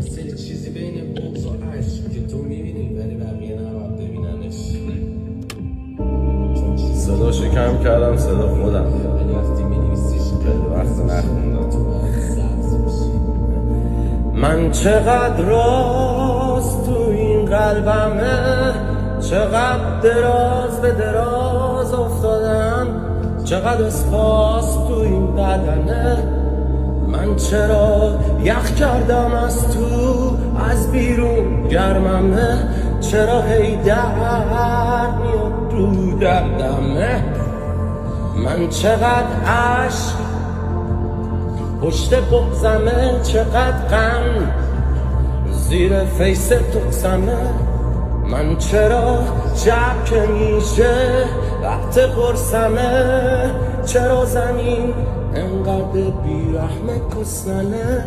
مثل چیزی بین بغض و عشق که تو میبینی ولی بقیه نباید ببیننش. صداشو کم کردم، صدا خودم ولی وقتی مینویسیش خیلی وقت نخوندم. تو باید سبز باشی. من چقدر راست تو این قلبمه، چقدر دراز به دراز افتادم، چقدر اسپاس تو این بدنه. من چرا یخ کردم از تو، از بیرون گرممه، چرا هی درد میاد رو دردمه. من چقدر عشق پشت بغضمه، چقدر غم زیر فیس تقسمه. من چرا شب که میشه وقت قرصمه، چرا زمین انقدر بیرحمه کسننه.